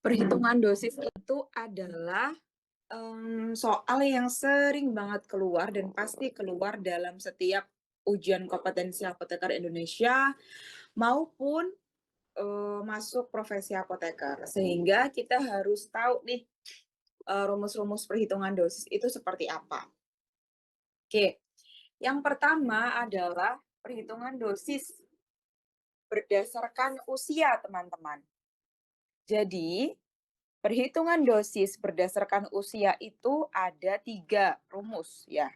Perhitungan dosis itu adalah soal yang sering banget keluar dan pasti keluar dalam setiap ujian kompetensi apoteker Indonesia maupun masuk profesi apoteker. Sehingga kita harus tahu nih rumus-rumus perhitungan dosis itu seperti apa. Oke, yang pertama adalah perhitungan dosis berdasarkan usia, teman-teman. Jadi, perhitungan dosis berdasarkan usia itu ada 3 rumus ya.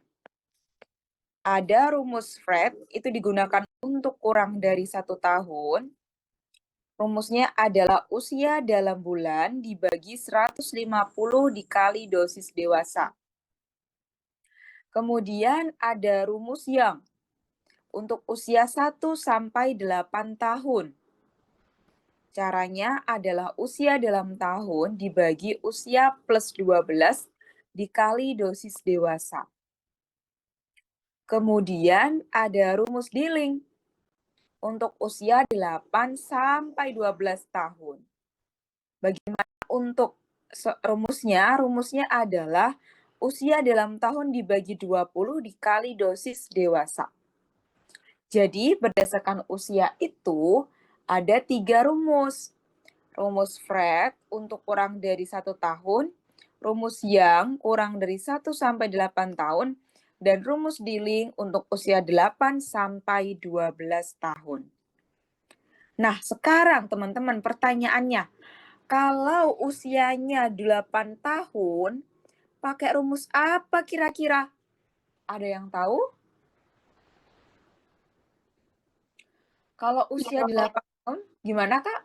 Ada rumus Fred, itu digunakan untuk kurang dari 1 tahun. Rumusnya adalah usia dalam bulan dibagi 150 dikali dosis dewasa. Kemudian ada rumus Young untuk usia 1 sampai 8 tahun. Caranya adalah usia dalam tahun dibagi usia plus 12 dikali dosis dewasa. Kemudian ada rumus Dilling untuk usia 8 sampai 12 tahun. Bagaimana untuk rumusnya? Rumusnya adalah usia dalam tahun dibagi 20 dikali dosis dewasa. Jadi berdasarkan usia itu ada 3 rumus. Rumus Fred untuk kurang dari 1 tahun, rumus Young kurang dari 1 sampai 8 tahun, dan rumus Dilling untuk usia 8 sampai 12 tahun. Nah, sekarang teman-teman pertanyaannya, kalau usianya 8 tahun, pakai rumus apa kira-kira? Ada yang tahu? Kalau usia 8 tahun, gimana Kak?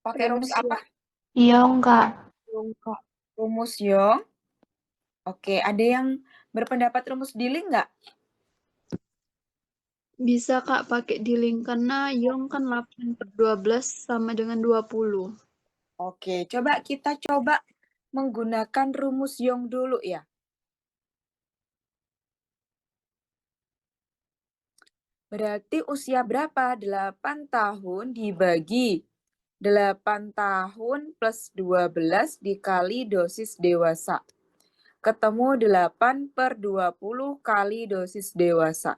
Pakai rumus apa? Young, Kak. Rumus Young. Oke, ada yang berpendapat rumus Dilling nggak? Bisa, Kak, pakai Dilling karena Young kan 8/12 sama dengan 20. Oke, kita coba menggunakan rumus Young dulu ya. Berarti usia berapa? 8 tahun dibagi 8 tahun plus 12 dikali dosis dewasa. Ketemu 8/20 kali dosis dewasa.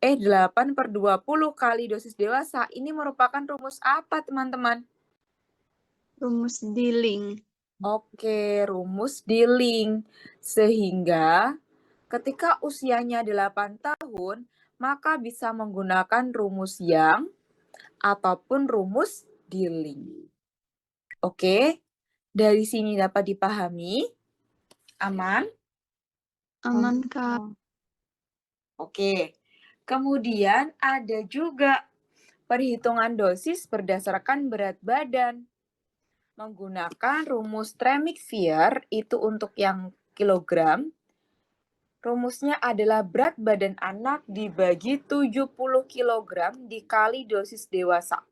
8/20 kali dosis dewasa ini merupakan rumus apa, teman-teman? Rumus Dilling. Oke, rumus Dilling. Sehingga ketika usianya 8 tahun, maka bisa menggunakan rumus Young ataupun rumus Dilling. Oke, dari sini dapat dipahami? Aman? Aman, Kak. Oke, kemudian ada juga perhitungan dosis berdasarkan berat badan. Menggunakan rumus Tremik-Fier itu untuk yang kilogram. Rumusnya adalah berat badan anak dibagi 70 kg dikali dosis dewasa.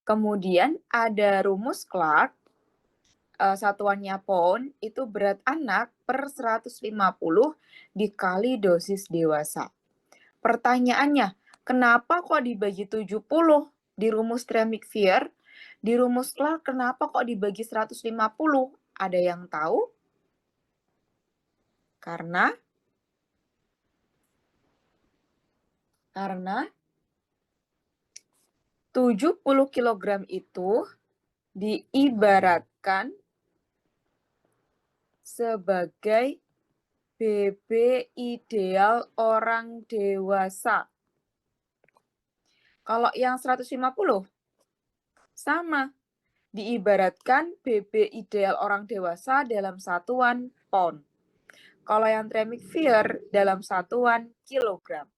Kemudian ada rumus Clark, satuannya pound, itu berat anak per 150 dikali dosis dewasa. Pertanyaannya, kenapa kok dibagi 70 di rumus Tremik-Fier? Di rumus Clark kenapa kok dibagi 150? Ada yang tahu? Karena 70 kg itu diibaratkan sebagai BB ideal orang dewasa. Kalau yang 150 sama, diibaratkan BB ideal orang dewasa dalam satuan pound. Kalau yang Tremik-Fier dalam satuan kilogram.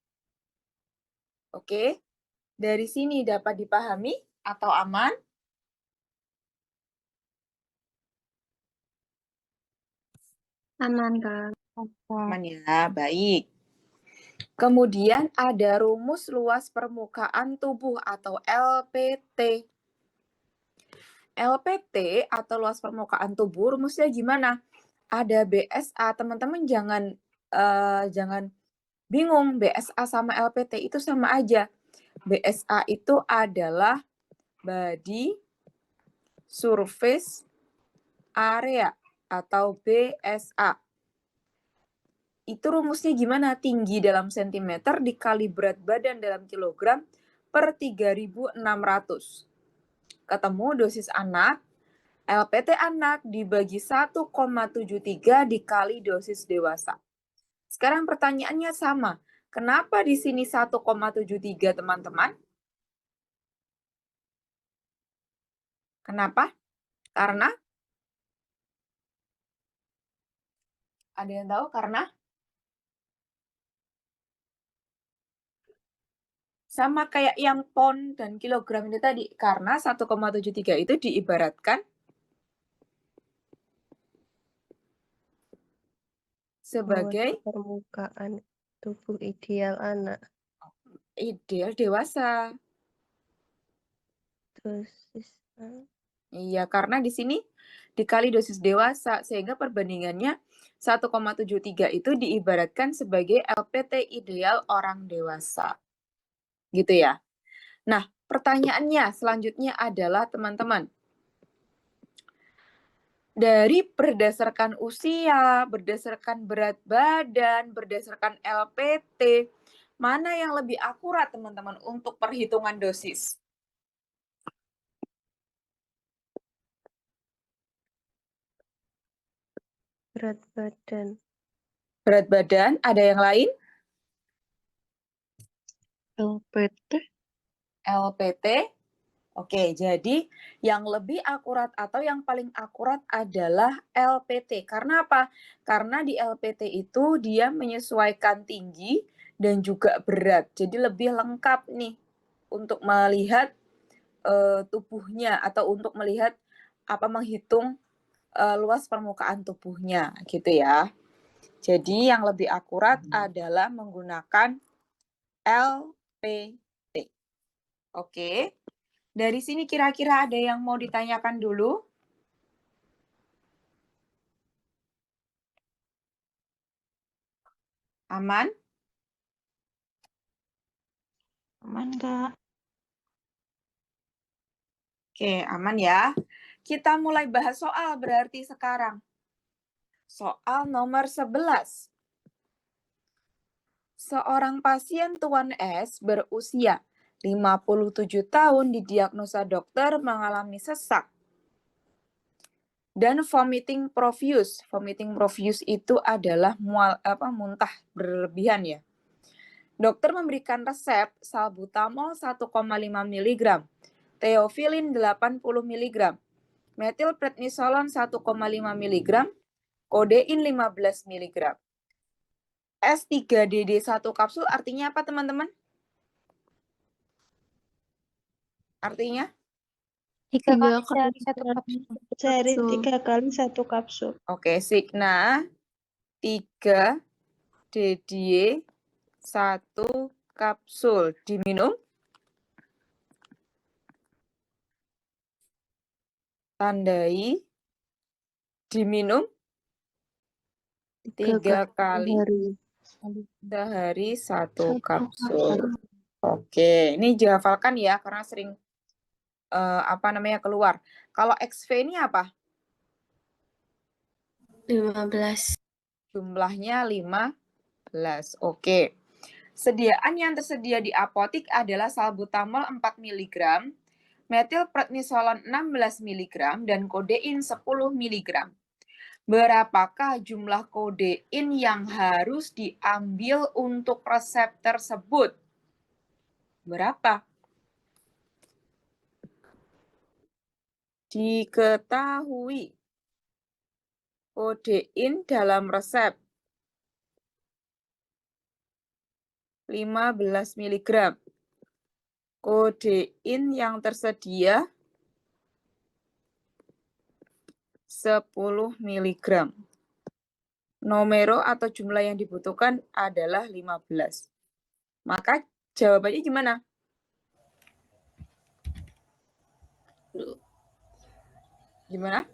Oke, dari sini dapat dipahami atau aman? Aman, Kak. Aman ya, baik. Kemudian ada rumus luas permukaan tubuh atau LPT. LPT atau luas permukaan tubuh rumusnya gimana? Ada BSA, teman-teman jangan bingung, BSA sama LPT itu sama aja. BSA itu adalah body surface area atau BSA. Itu rumusnya gimana? Tinggi dalam sentimeter dikali berat badan dalam kilogram per 3.600. Ketemu dosis anak, LPT anak dibagi 1,73 dikali dosis dewasa. Sekarang pertanyaannya sama. Kenapa di sini 1,73 teman-teman? Kenapa? Karena? Ada yang tahu karena? Sama kayak yang pon dan kilogram itu tadi. Karena 1,73 itu diibaratkan sebagai permukaan tubuh ideal anak. ideal dewasa. Dosis Iya, karena di sini dikali dosis dewasa, sehingga perbandingannya 1,73 itu diibaratkan sebagai LPT ideal orang dewasa. Gitu ya. Nah, pertanyaannya selanjutnya adalah teman-teman, dari berdasarkan usia, berdasarkan berat badan, berdasarkan LPT, mana yang lebih akurat teman-teman untuk perhitungan dosis? berat badan. Berat badan, ada yang lain? LPT. LPT. Oke, jadi yang lebih akurat atau yang paling akurat adalah LPT. Karena apa? Karena di LPT itu dia menyesuaikan tinggi dan juga berat. Jadi lebih lengkap nih untuk melihat tubuhnya atau untuk melihat menghitung luas permukaan tubuhnya gitu ya. Jadi yang lebih akurat adalah menggunakan LPT. Oke. Dari sini kira-kira ada yang mau ditanyakan dulu? Aman? Aman, Kak. Oke, aman ya. Kita mulai bahas soal berarti sekarang. Soal nomor 11. Seorang pasien Tuan S berusia 57 tahun didiagnosa dokter mengalami sesak dan vomiting profuse. Vomiting profuse itu adalah muntah berlebihan ya. Dokter memberikan resep salbutamol 1,5 mg, theophylline 80 mg, metilprednisolon 1,5 mg, kodein 15 mg. S3DD1 kapsul artinya apa teman-teman? Artinya? 3 3 kali kali sehari 1 kapsul. Sehari kapsul. 3 kali 1 kapsul. Oke, Signa 3 DDE 1 kapsul diminum. Tandai diminum 3 kali sehari 1 kapsul. Oke, ini dihafalkan ya karena sering keluar. Kalau XV ini apa? 15. Jumlahnya 15. Oke. Sediaan yang tersedia di apotik adalah salbutamol 4 mg, metilprednisolon 16 mg, dan kodein 10 mg. Berapakah jumlah kodein yang harus diambil untuk resep tersebut? Berapa? Diketahui. Kodein dalam resep 15 mg. Kodein yang tersedia 10 mg. Nomero atau jumlah yang dibutuhkan adalah 15. Maka jawabannya gimana? Gimana?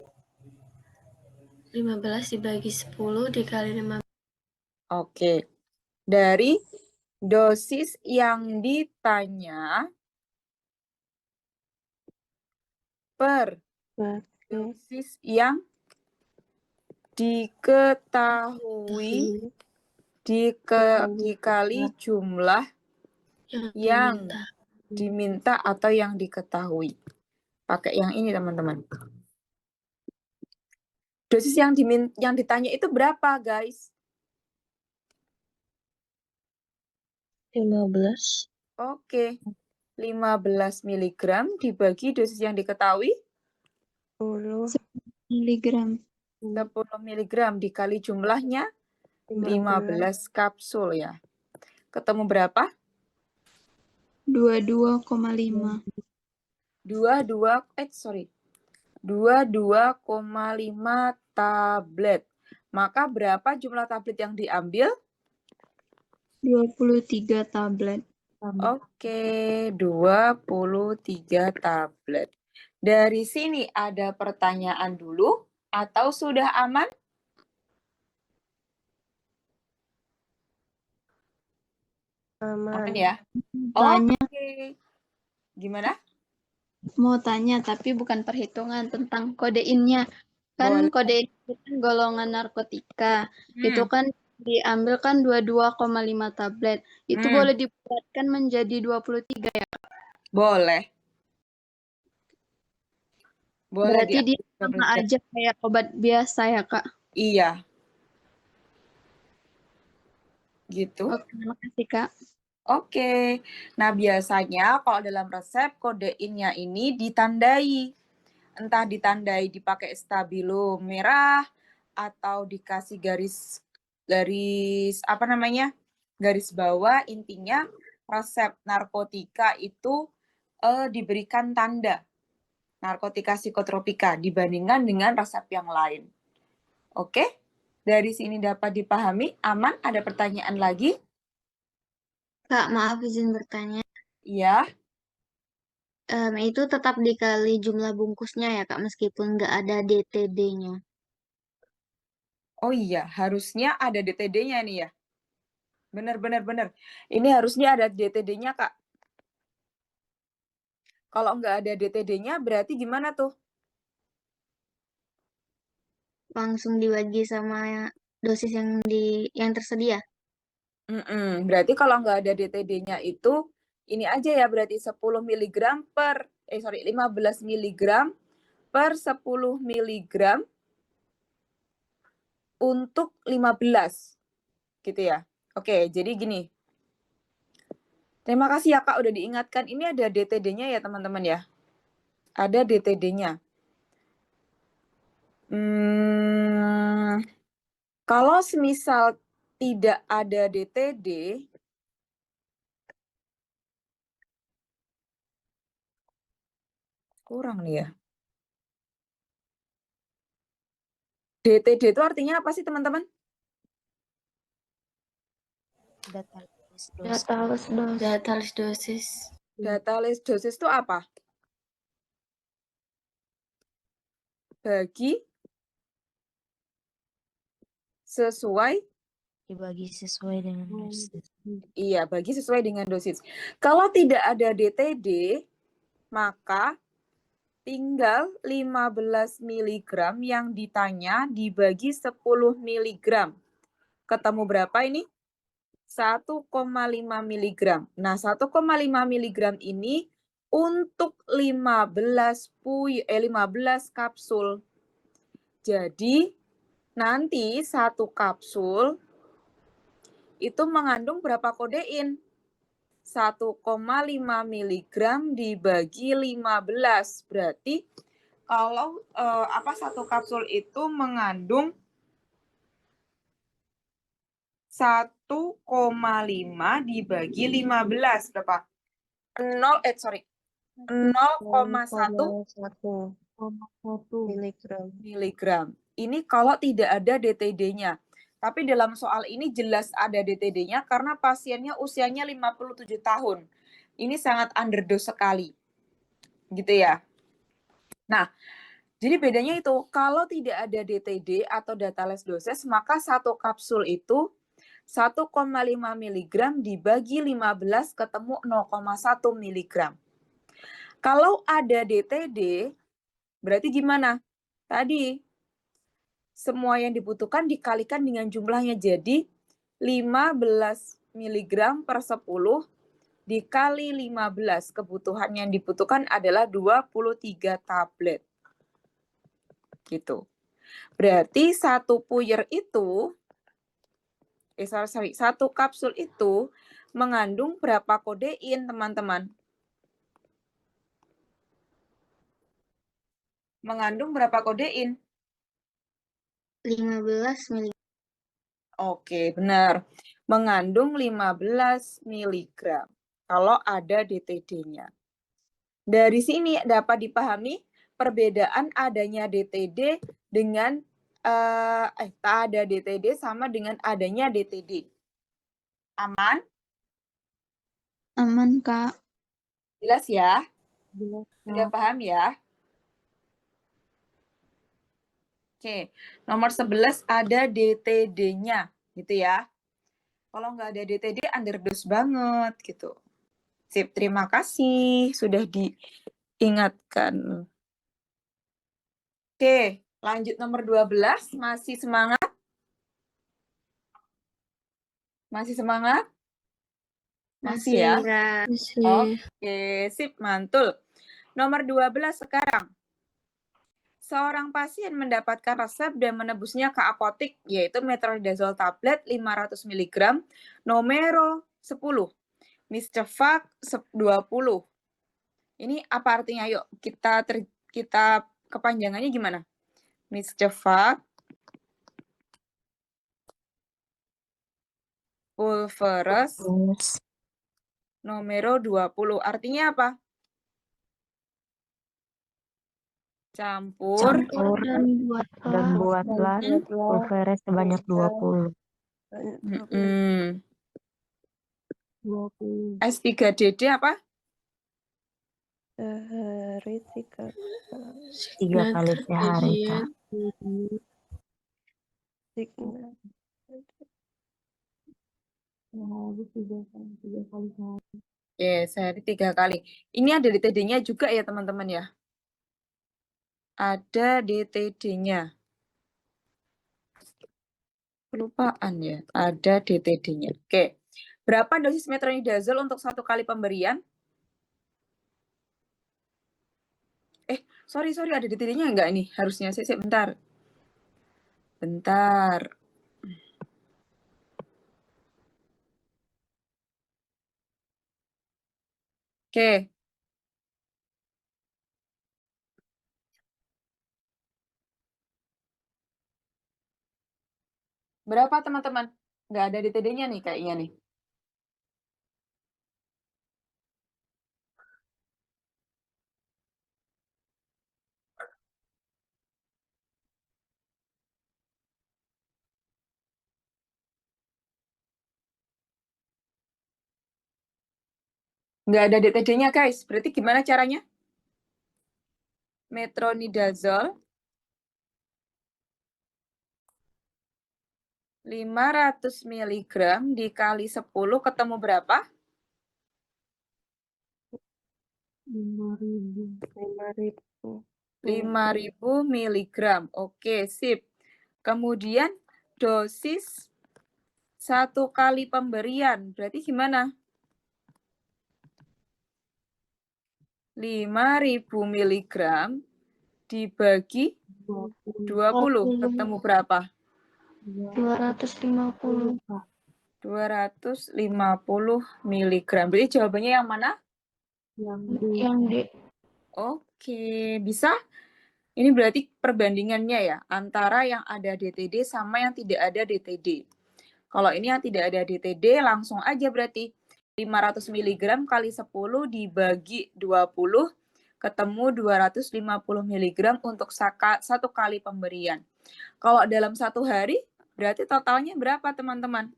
15 dibagi 10 dikali 15. Oke. Dari dosis yang ditanya per dosis yang diketahui dikali jumlah yang diminta atau yang diketahui. Pakai yang ini, teman-teman. Dosis yang ditanya itu berapa, guys? 15. Oke. 15 mg dibagi dosis yang diketahui 10 miligram. 10 mg dikali jumlahnya 15 kapsul ya. Ketemu berapa? 22,5. 22,5 tablet. Maka berapa jumlah tablet yang diambil? 23 tablet. Oke, 23 tablet. Dari sini ada pertanyaan dulu atau sudah aman? Aman ya? Tanya, Oke. Gimana? mau tanya tapi bukan perhitungan tentang kodeinnya. Kan Boleh. kodein itu kan golongan narkotika. Itu kan diambil kan 22,5 tablet. Itu boleh dibuatkan menjadi 23 ya. Boleh. Boleh Berarti dia diambil sama 23. aja kayak obat biasa ya, Kak? Iya. Gitu. Oke, makasih, Kak. Oke. Nah, biasanya kalau dalam resep kodeinnya ini ditandai. Entah ditandai dipakai stabilo merah atau dikasih garis apa namanya? Garis bawah. Intinya resep narkotika itu diberikan tanda narkotika psikotropika dibandingkan dengan resep yang lain. Oke? Dari sini dapat dipahami? Aman? Ada pertanyaan lagi? Kak, maaf izin bertanya. Iya. Itu tetap dikali jumlah bungkusnya ya, Kak, meskipun nggak ada DTD-nya. Oh iya, harusnya ada DTD-nya nih ya. Benar. Ini harusnya ada DTD-nya, Kak. Kalau nggak ada DTD-nya, berarti gimana tuh? Langsung dibagi sama dosis yang tersedia. Berarti kalau nggak ada DTD-nya itu, ini aja ya, berarti 10 mg 15 mg per 10 mg untuk 15. Gitu ya. Oke, jadi gini. Terima kasih ya, Kak, udah diingatkan. Ini ada DTD-nya ya, teman-teman ya. Ada DTD-nya. Kalau semisal tidak ada DTD, kurang nih ya. DTD itu artinya apa sih, teman-teman? Data list dosis. Data list dosis itu apa? Bagi sesuai Dibagi sesuai dengan dosis. Iya, bagi sesuai dengan dosis. Kalau tidak ada DTD, maka tinggal 15 mg yang ditanya dibagi 10 mg. Ketemu berapa ini? 1,5 mg. Nah, 1,5 mg ini untuk 15 kapsul. Jadi, nanti satu kapsul itu mengandung berapa kodein? 1,5 mg dibagi 15. Berarti kalau satu kapsul itu mengandung 1,5 dibagi 15 berapa? 0,1 miligram. Ini kalau tidak ada DTD-nya. Tapi dalam soal ini jelas ada DTD-nya karena pasiennya usianya 57 tahun. Ini sangat underdose sekali. Gitu ya. Nah, jadi bedanya itu kalau tidak ada DTD atau data less doses, maka satu kapsul itu 1,5 mg dibagi 15 ketemu 0,1 mg. Kalau ada DTD, Berarti gimana? Tadi, semua yang dibutuhkan dikalikan dengan jumlahnya. Jadi, 15 mg per 10 dikali 15. Kebutuhan yang dibutuhkan adalah 23 tablet. Gitu. Berarti satu puyer itu, satu kapsul itu mengandung berapa kodein, teman-teman? Mengandung berapa kodein? 15 mg. Oke, benar. Mengandung 15 mg kalau ada DTD-nya. Dari sini dapat dipahami perbedaan adanya DTD dengan tak ada DTD sama dengan adanya DTD. Aman? Aman, Kak. Jelas ya? Jelas, Sudah Kak. paham ya? Oke, nomor 11 ada DTD-nya, gitu ya. Kalau nggak ada DTD, underdose banget, gitu. Sip, terima kasih sudah diingatkan. Oke, lanjut nomor 12. Masih semangat? Masih semangat? Masih ya? Kak. Masih. Oke, sip, mantul. Nomor 12 sekarang. Seorang pasien mendapatkan resep dan menebusnya ke apotik, yaitu metronidazole tablet 500 mg, Nomero 10, Mistefak 20. Ini apa artinya? Yuk, kita kepanjangannya gimana? Mistefak pulveres Terus Nomero 20. Artinya apa? Campur Dan buatlah pulveres sebanyak 20. S3DD apa? Sehari 3 kali sehari, Kak. Oke, sehari 3 kali. Ini ada DTD-nya juga ya, teman-teman ya? Ada DTD-nya. Kelupaan ya, ada DTD-nya. Oke. Berapa dosis metronidazole untuk 1 kali pemberian? Sorry, ada DTD-nya enggak nih? Harusnya, saya bentar. Bentar. Oke. Berapa, teman-teman? Nggak ada DTD-nya nih kayaknya nih. Nggak ada DTD-nya, guys. Berarti gimana caranya? Metronidazole 500 mg dikali 10 ketemu berapa? 5.000 mg. Oke, sip. Kemudian dosis 1 kali pemberian. Berarti gimana? 5.000 mg dibagi 20 ketemu berapa? 250. 250 mg. Berarti jawabannya yang mana? Yang D. Oke, bisa? Ini berarti perbandingannya ya, antara yang ada DTD sama yang tidak ada DTD. Kalau ini yang tidak ada DTD, langsung aja berarti 500 mg kali 10 dibagi 20, ketemu 250 mg untuk 1 kali pemberian. Kalau dalam 1 hari, berarti totalnya berapa, teman-teman?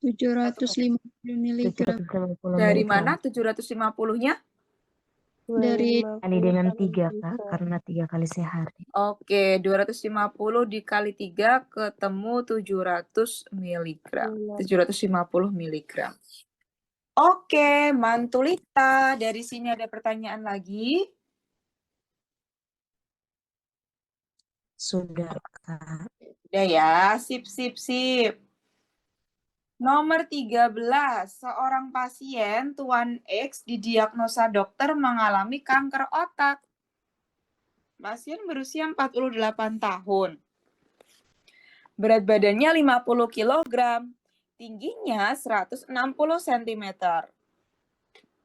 750 mg. 750 Dari mg. mana 750-nya? Dari Kali dengan 3, Kak, karena 3 kali sehari. Oke, 250 dikali 3 ketemu 700 mg. 750 mg. Oke, Mantulita. Dari sini ada pertanyaan lagi. Sudah, Kak. Udah ya, sip, sip, sip. Nomor 13, seorang pasien Tuan X didiagnosa dokter mengalami kanker otak. Pasien berusia 48 tahun. Berat badannya 50 kg. Tingginya 160 cm.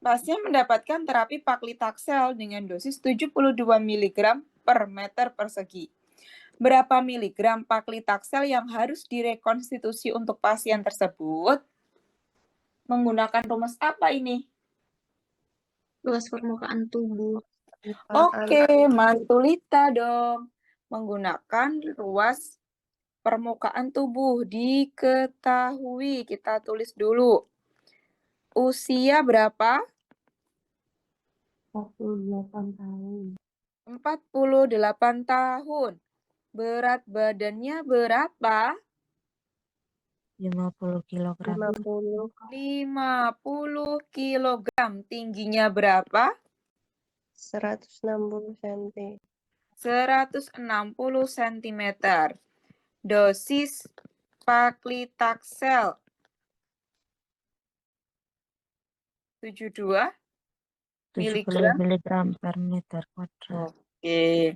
Pasien mendapatkan terapi paklitaksel dengan dosis 72 mg per meter persegi. Berapa miligram paklitaksel yang harus direkonstitusi untuk pasien tersebut? Menggunakan rumus apa ini? Luas permukaan tubuh. Oke, Mantulita dong. Menggunakan luas permukaan tubuh. Diketahui, kita tulis dulu. Usia berapa? 48 tahun. 48 tahun. Berat badannya berapa? 50 kg. 50 kilogram. Tingginya berapa? 160 cm. 160 cm. Dosis paklitaksel 72 70 mg per meter kuadrat. Oke.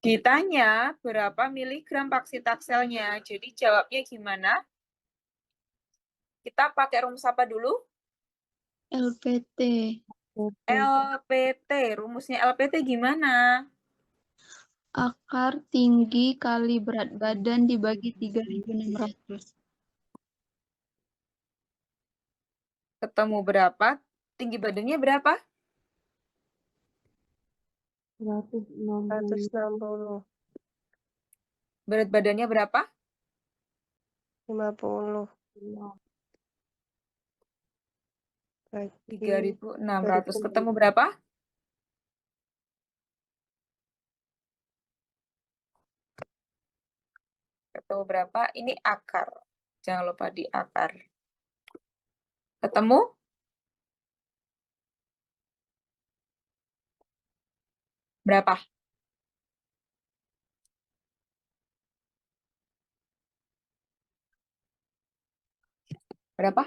Ditanya berapa miligram paklitaxelnya. Jadi jawabnya gimana? Kita pakai rumus apa dulu? LPT. LPT. Rumusnya LPT gimana? Akar tinggi kali berat badan dibagi 3.600. Ketemu berapa? Tinggi badannya berapa? 160. Berat badannya berapa? 50. Bagi 3.600. Ketemu berapa? Ketemu berapa? Ini akar. Jangan lupa di akar. Ketemu? Berapa? Berapa?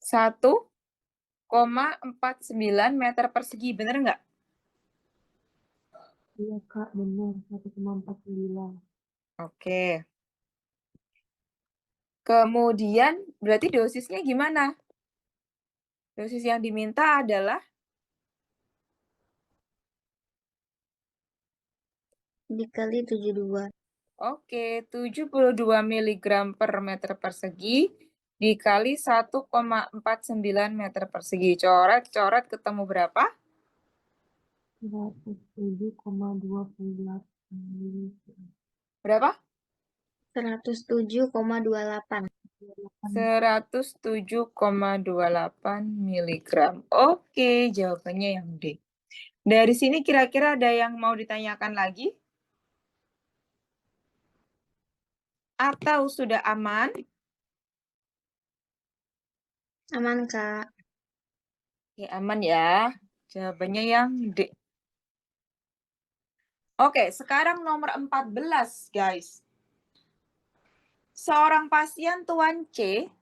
1,49 meter persegi. Bener nggak? Iya, Kak, benar. 1,49. Oke. Kemudian, berarti dosisnya gimana? Dosis yang diminta adalah Dikali 72. Oke, 72 mg per meter persegi dikali 1,49 meter persegi. Coret-coret ketemu berapa? 107,28 mg. Berapa? 107,28. 107,28 mg. Oke, jawabannya yang D. Dari sini kira-kira ada yang mau ditanyakan lagi? Atau sudah aman? Aman, Kak. Oke, aman ya. Jawabannya yang D. Oke, sekarang nomor 14, guys. Seorang pasien Tuan C,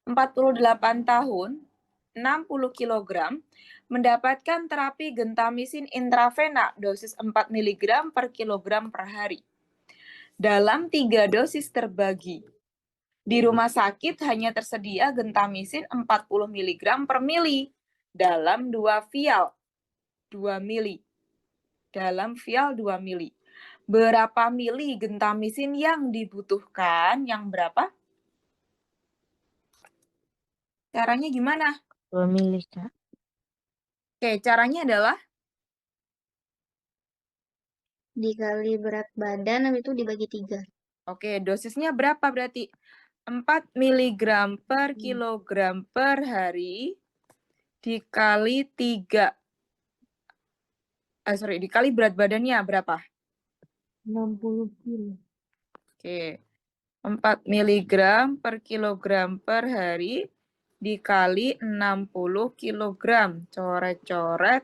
48 tahun, 60 kg, mendapatkan terapi gentamisin intravena dosis 4 mg per kilogram per hari. Dalam 3 dosis terbagi. Di rumah sakit hanya tersedia gentamisin 40 mg per mili dalam 2 vial 2 mili. Dalam vial 2 mili. Berapa mili gentamisin yang dibutuhkan? Yang berapa? Caranya gimana? 2 mili, Kak. Oke, caranya adalah Dikali berat badan, habis itu dibagi 3. oke, dosisnya berapa berarti? 4 mg per kilogram per hari dikali 3. Dikali berat badannya berapa? 60 kilo. Oke. 4 mg per kilogram per hari dikali 60 kg. Coret-coret.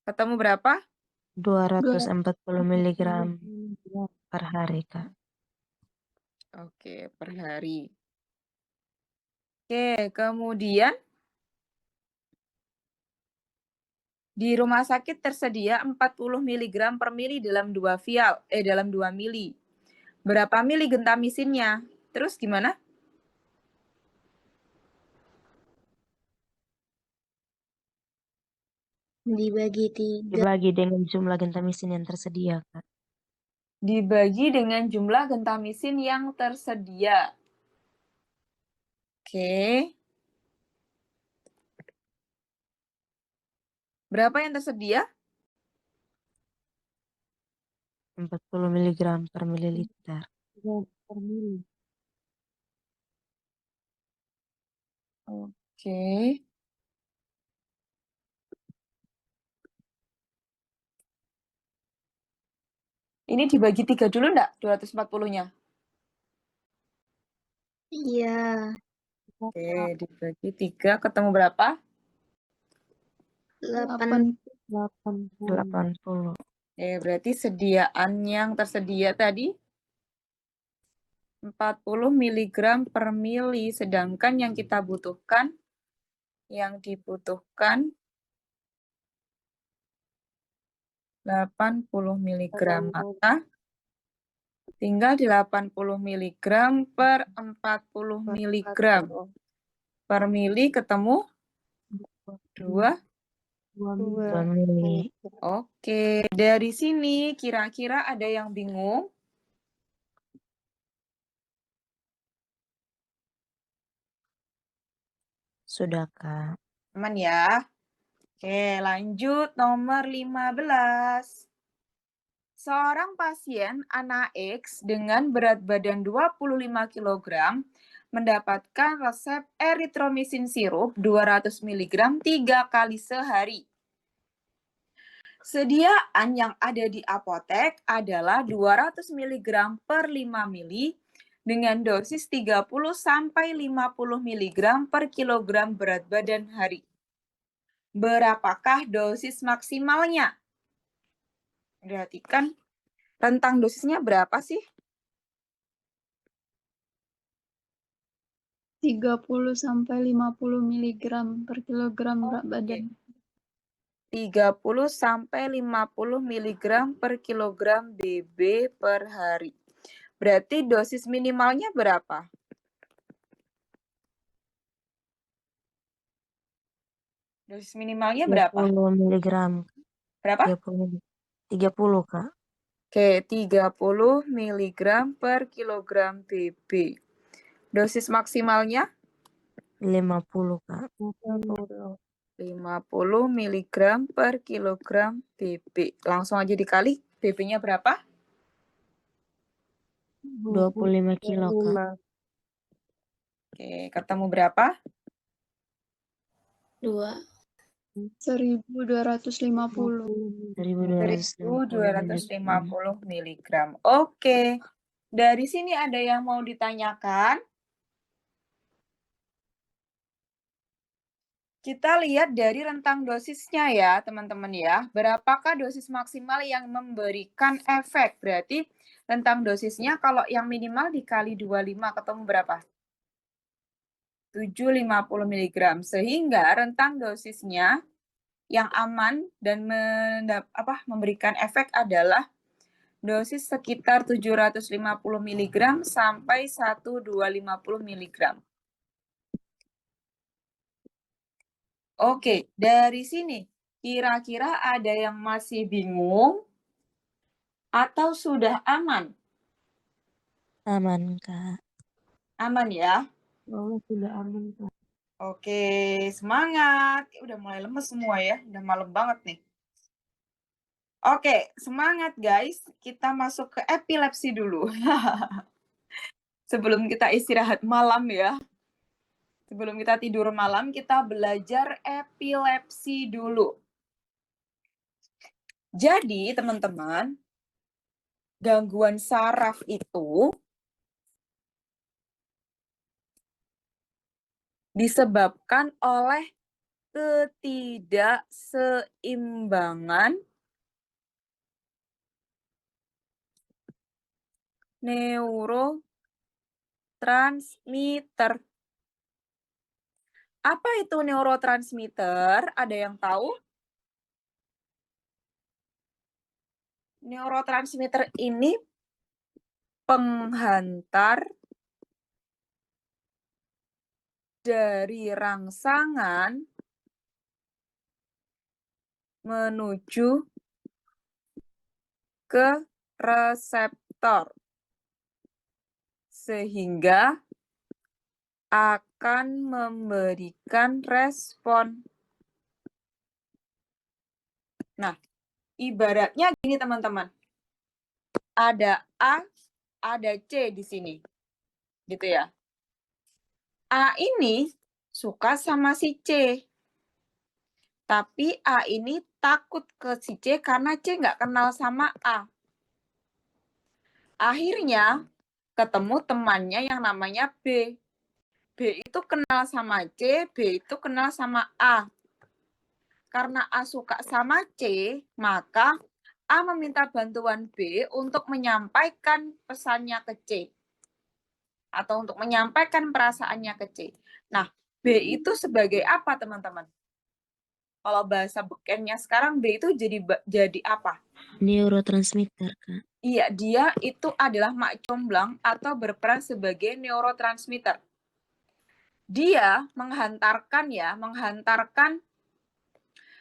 Ketemu berapa? 240 240 miligram miligram. per hari, Kak. Oke, per hari. Oke, kemudian di rumah sakit tersedia 40 mg per mili dalam 2 dalam 2 mili. Berapa mili gentamisinnya? Terus gimana? Dibagi 3. Dibagi dengan jumlah gentamisin yang tersedia, Kak. Dibagi dengan jumlah gentamisin yang tersedia. Oke. Berapa yang tersedia? 40 miligram per mililiter. Per mili. Oke. Ini dibagi 3 dulu enggak? 240-nya? Iya. Oke, dibagi 3 ketemu berapa? 8. 80. Berarti sediaan yang tersedia tadi 40 mg per mili, sedangkan yang kita butuhkan, yang dibutuhkan 80 mg. Maka tinggal di 80 mg per 40 mg. Per mili ketemu 2 2 mili. Oke, dari sini kira-kira ada yang bingung? Sudah, Kak. Aman ya? Oke, lanjut nomor 15. Seorang pasien anak X dengan berat badan 25 kg mendapatkan resep eritromisin sirup 200 mg 3 kali sehari. Sediaan yang ada di apotek adalah 200 mg per 5 mili dengan dosis 30 sampai 50 mg per kilogram berat badan hari. Berapakah dosis maksimalnya? Perhatikan rentang dosisnya berapa sih? 30 sampai 50 mg per kilogram berat badan. 30 sampai 50 mg per kilogram BB per hari. Berarti dosis minimalnya berapa? Dosis minimalnya berapa? 30 miligram. Berapa? 30, Kak. Oke, 30 mg per kilogram BB. Dosis maksimalnya? 50, Kak. 50 mg per kilogram BB. Langsung aja dikali, BB-nya berapa? 25 kilo, Kak. Oke, ketemu berapa? 2. 1250. 1250 mg. Oke. Dari sini ada yang mau ditanyakan? Kita lihat dari rentang dosisnya ya, teman-teman ya. Berapakah dosis maksimal yang memberikan efek? Berarti rentang dosisnya kalau yang minimal dikali 25 ketemu berapa? 750 mg. Sehingga rentang dosisnya yang aman dan memberikan efek adalah dosis sekitar 750 mg sampai 1250 mg. Oke, dari sini kira-kira ada yang masih bingung atau sudah aman? Aman, Kak. Aman ya? Oh, sudah aman, Kak. Oke, semangat. Udah mulai lemes semua ya, udah malam banget nih. Oke, semangat guys. Kita masuk ke epilepsi dulu. Sebelum kita istirahat malam ya. Sebelum kita tidur malam, kita belajar epilepsi dulu. Jadi, teman-teman, gangguan saraf itu disebabkan oleh ketidakseimbangan neurotransmitter. Apa itu neurotransmitter? Ada yang tahu? Neurotransmitter ini penghantar dari rangsangan menuju ke reseptor, sehingga akan memberikan respon. Nah, ibaratnya gini teman-teman. Ada A, ada C di sini. Gitu ya. A ini suka sama si C. Tapi A ini takut ke si C karena C nggak kenal sama A. Akhirnya ketemu temannya yang namanya B. B itu kenal sama C, B itu kenal sama A. Karena A suka sama C, maka A meminta bantuan B untuk menyampaikan pesannya ke C. Atau untuk menyampaikan perasaannya ke C. Nah, B itu sebagai apa, teman-teman? Kalau bahasa bekennya sekarang, B itu jadi apa? Neurotransmitter, Kak. Iya, dia itu adalah mak comblang atau berperan sebagai neurotransmitter. Dia menghantarkan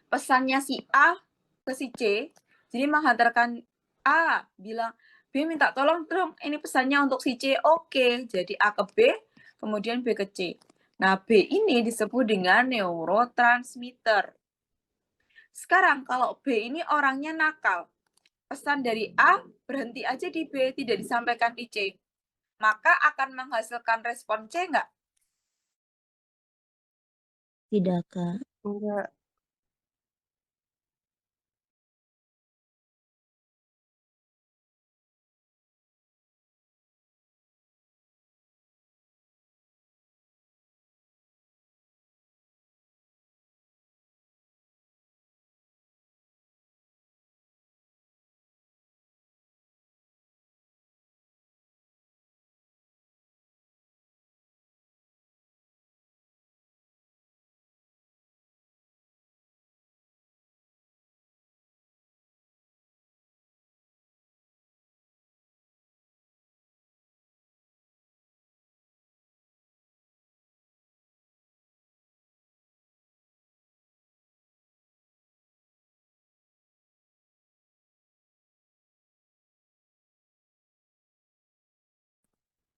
pesannya si A ke si C. Jadi menghantarkan A bilang, B minta tolong dong, ini pesannya untuk si C. Oke, jadi A ke B, kemudian B ke C. Nah, B ini disebut dengan neurotransmitter. Sekarang kalau B ini orangnya nakal, pesan dari A berhenti aja di B, tidak disampaikan di C, maka akan menghasilkan respon C nggak? Tidak, Kak. Enggak.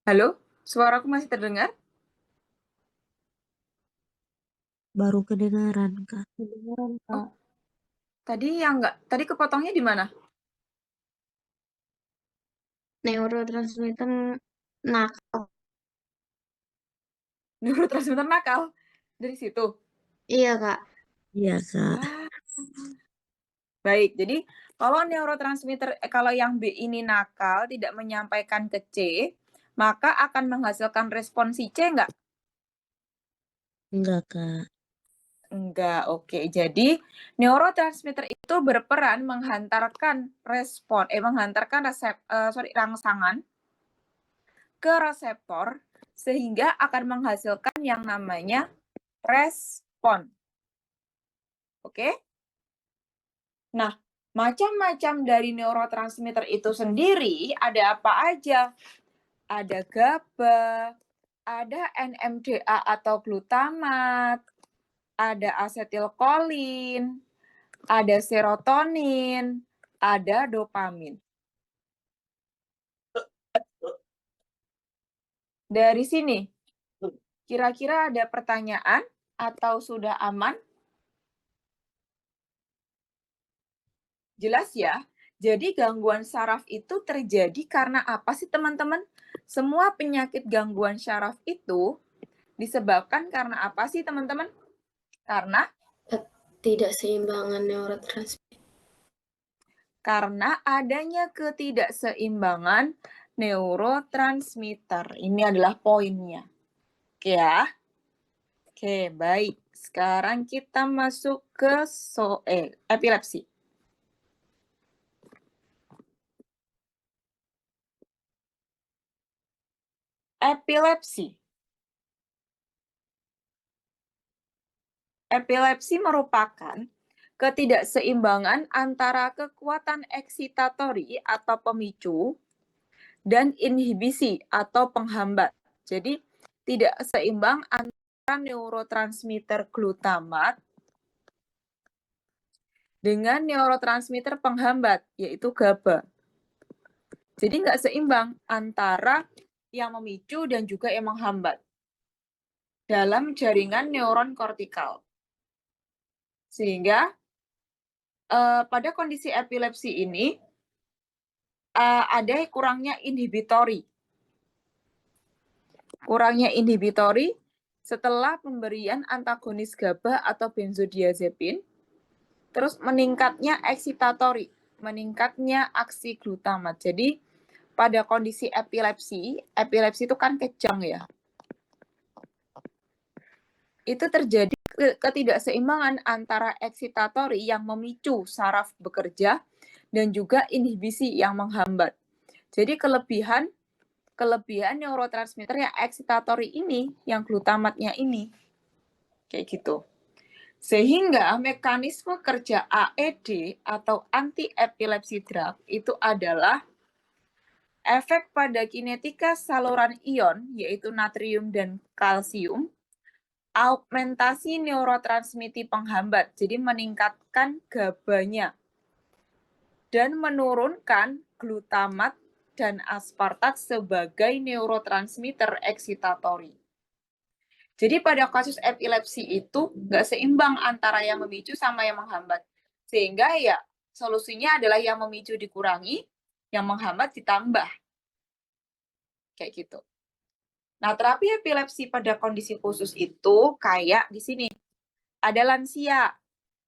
Halo, suaraku masih terdengar? Baru kedengaran, Kak. Kedengeran, Kak. Tadi kepotongnya di mana? Neurotransmitter nakal. Neurotransmitter nakal. Dari situ. Iya, Kak. Iya, Kak. Ah. Baik, jadi kalau kalau yang B ini nakal, tidak menyampaikan ke C, maka akan menghasilkan respon si C nggak? Enggak, Kak. Enggak, oke. Jadi neurotransmitter itu berperan menghantarkan rangsangan ke reseptor sehingga akan menghasilkan yang namanya respon. Oke? Nah, macam-macam dari neurotransmitter itu sendiri ada apa aja? Ada GABA, ada NMDA atau glutamat, ada asetilkolin, ada serotonin, ada dopamin. Dari sini, kira-kira ada pertanyaan atau sudah aman? Jelas ya? Jadi gangguan saraf itu terjadi karena apa sih teman-teman? Semua penyakit gangguan saraf itu disebabkan karena apa sih teman-teman? Karena Ketidakseimbangan neurotransmitter. Karena adanya ketidakseimbangan neurotransmitter. Ini adalah poinnya. Oke ya. Oke, baik. Sekarang kita masuk ke epilepsi. Epilepsi. Epilepsi merupakan ketidakseimbangan antara kekuatan eksitatori atau pemicu dan inhibisi atau penghambat. Jadi, tidak seimbang antara neurotransmitter glutamat dengan neurotransmitter penghambat, yaitu GABA. Jadi, nggak seimbang antara yang memicu dan juga yang menghambat dalam jaringan neuron kortikal. Sehingga pada kondisi epilepsi ini ada kurangnya inhibitori. Kurangnya inhibitori setelah pemberian antagonis GABA atau benzodiazepin, terus meningkatnya eksitatori, meningkatnya aksi glutamat. Jadi pada kondisi epilepsi itu kan kejang ya. Itu terjadi ketidakseimbangan antara eksitatori yang memicu saraf bekerja dan juga inhibisi yang menghambat. Jadi kelebihan neurotransmitter yang eksitatori ini, yang glutamatnya ini, kayak gitu. Sehingga mekanisme kerja AED atau anti-epilepsi drug itu adalah efek pada kinetika saluran ion, yaitu natrium dan kalsium, augmentasi neurotransmiti penghambat, jadi meningkatkan GABA-nya, dan menurunkan glutamat dan aspartat sebagai neurotransmitter eksitatori. Jadi pada kasus epilepsi itu nggak seimbang antara yang memicu sama yang menghambat. Sehingga ya solusinya adalah yang memicu dikurangi, yang menghambat ditambah. Kayak gitu. Nah, terapi epilepsi pada kondisi khusus itu kayak di sini. Ada lansia,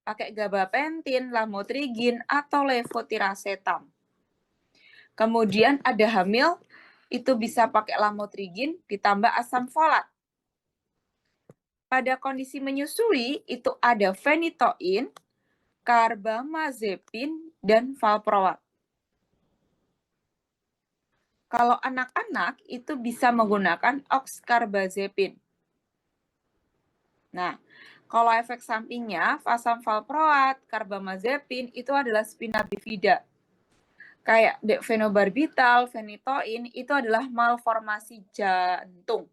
pakai gabapentin, lamotrigin, atau levotiracetam. Kemudian ada hamil, itu bisa pakai lamotrigin ditambah asam folat. Pada kondisi menyusui, itu ada phenytoin, carbamazepin, dan valproat. Kalau anak-anak, itu bisa menggunakan oxcarbazepin. Nah, kalau efek sampingnya, asam valproat, carbamazepin, itu adalah spina bifida. Kayak fenobarbital, phenytoin, itu adalah malformasi jantung.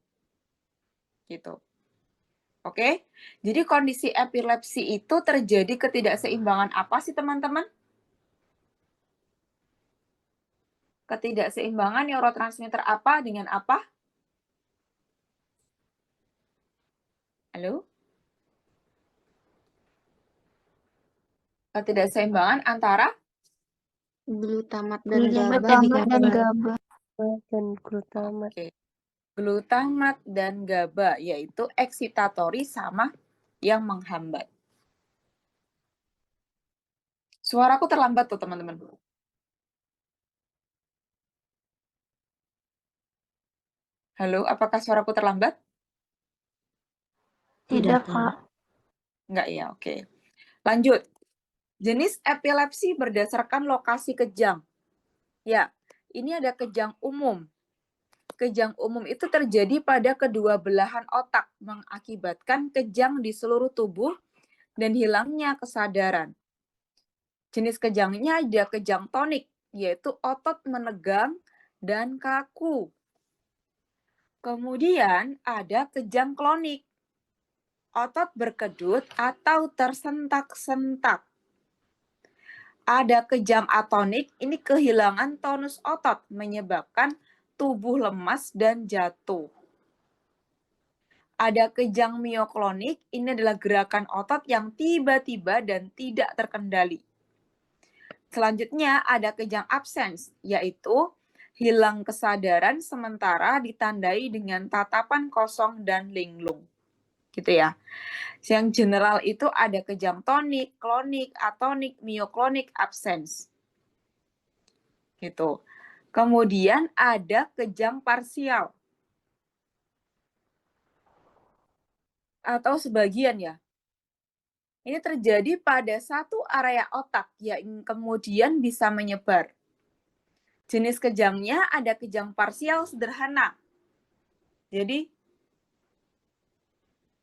Gitu. Oke? Jadi kondisi epilepsi itu terjadi ketidakseimbangan apa sih, teman-teman? Ketidakseimbangan neurotransmitter apa dengan apa? Halo? Ketidakseimbangan antara Glutamat dan GABA. Dan glutamat. Oke. Glutamat dan GABA, yaitu eksitatori sama yang menghambat. Suaraku terlambat tuh, teman-teman. Halo, apakah suaraku terlambat? Tidak, Kak. Enggak ya, oke. Lanjut. Jenis epilepsi berdasarkan lokasi kejang. Ya, ini ada kejang umum. Kejang umum itu terjadi pada kedua belahan otak, mengakibatkan kejang di seluruh tubuh dan hilangnya kesadaran. Jenis kejangnya ada kejang tonik, yaitu otot menegang dan kaku. Kemudian ada kejang klonik, otot berkedut atau tersentak-sentak. Ada kejang atonik, ini kehilangan tonus otot, menyebabkan tubuh lemas dan jatuh. Ada kejang mioklonik, ini adalah gerakan otot yang tiba-tiba dan tidak terkendali. Selanjutnya ada kejang absens, yaitu hilang kesadaran sementara ditandai dengan tatapan kosong dan linglung. Gitu ya. Yang general itu ada kejang tonik, klonik, atonik, mioklonik, absens. Gitu. Kemudian ada kejang parsial. Atau sebagian ya. Ini terjadi pada satu area otak yang kemudian bisa menyebar. Jenis kejangnya ada kejang parsial sederhana. Jadi